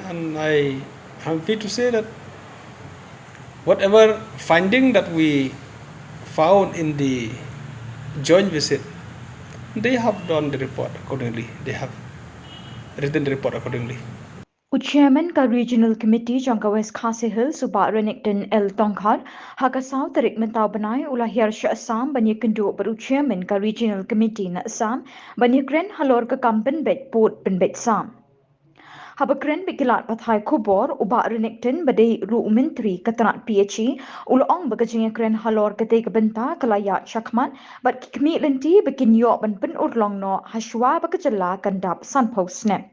and I am happy to say that whatever finding that we found in the joint visit, they have done the report accordingly. They have written the report accordingly. Chairman ka Regional Committee jangka West Khasi Hill Subak Renekton El Tongkar haka South Tarik Mentau Benai ulah Hiar Assam banyak kenduk baru Chairman ka Regional Committee na Assam banyak Kren halor ke Pynbeit Port Pynbeit Sam. Haba Kren bikilat pathai kubor ubak Renekton badai ru menteri ketanat PHE ulong bagajingnya Kren halor ketai kebenta kelayak syakmat bat kikmi lenti bikin yok ban pen urlong no haswa bakajala kandap sanpau snap.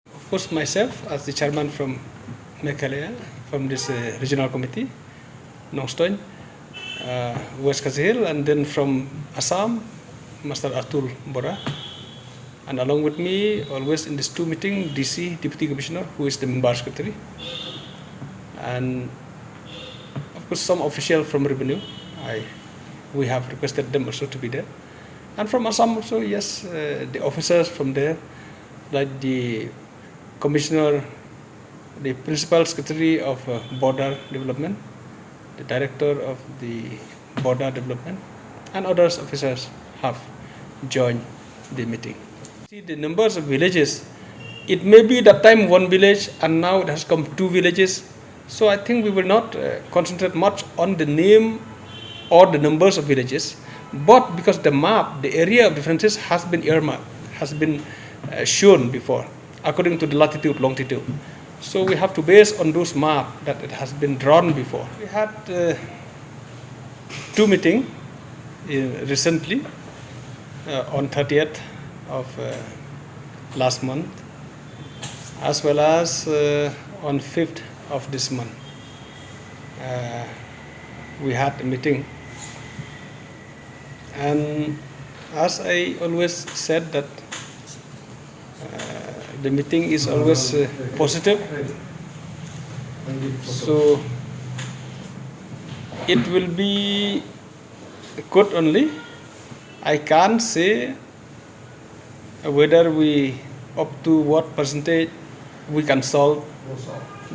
Of course, myself as the chairman from Meghalaya, from this regional committee, Nongstoin, West Khasi Hill, and then from Assam, Master Atul Bora, and along with me, always in this two meeting, DC, Deputy Commissioner, who is the member secretary, and of course some official from revenue. We have requested them also to be there, and from Assam also, yes, the officers from there, like the Commissioner, the Principal Secretary of Border Development, the Director of the Border Development, and others officers have joined the meeting. See the numbers of villages. It may be that time one village and now it has come two villages. So I think we will not concentrate much on the name or the numbers of villages, but because the map, the area of differences has been earmarked, has been shown before, according to the latitude, longitude. So we have to base on those maps that it has been drawn before. We had two meetings recently on 30th of last month, as well as on 5th of this month. We had a meeting, and as I always said that the meeting is always positive, so it will be good only. I can't say whether we up to what percentage we can solve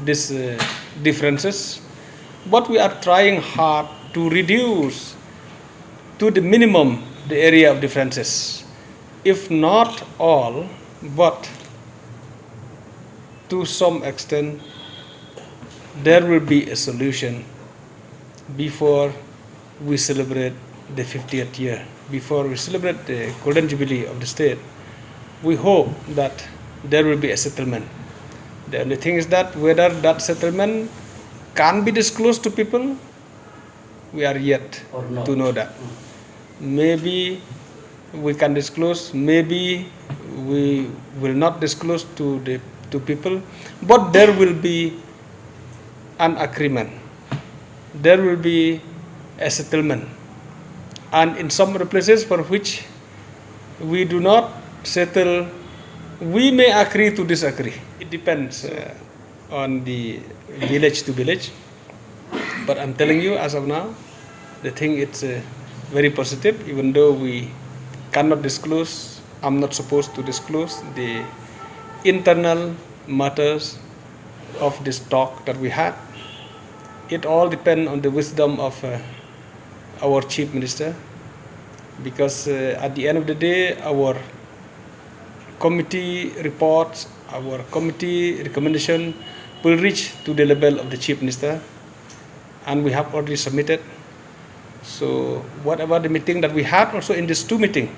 these differences, but we are trying hard to reduce to the minimum the area of differences, if not all, but to some extent there will be a solution before we celebrate the 50th year, before we celebrate the Golden Jubilee of the state. We hope that there will be a settlement. The only thing is that whether that settlement can be disclosed to people, we are yet to know that. Maybe we can disclose, maybe we will not disclose to people, but there will be an agreement, there will be a settlement, and in some other places for which we do not settle, we may agree to disagree. It depends on the village to village, but I'm telling you, as of now, the thing is very positive, even though we cannot disclose, I'm not supposed to disclose the internal matters of this talk that we had. It all depends on the wisdom of our Chief Minister, because at the end of the day, our committee reports, our committee recommendation will reach to the level of the Chief Minister, and we have already submitted. So whatever the meeting that we had also in this two meeting,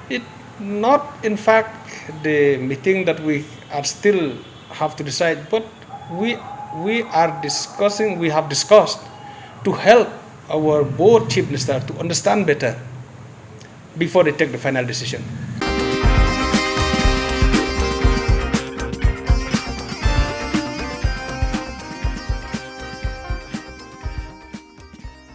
it not in fact the meeting that we are still have to decide, but we are discussing, we have discussed to help our board Chief Minister to understand better before they take the final decision.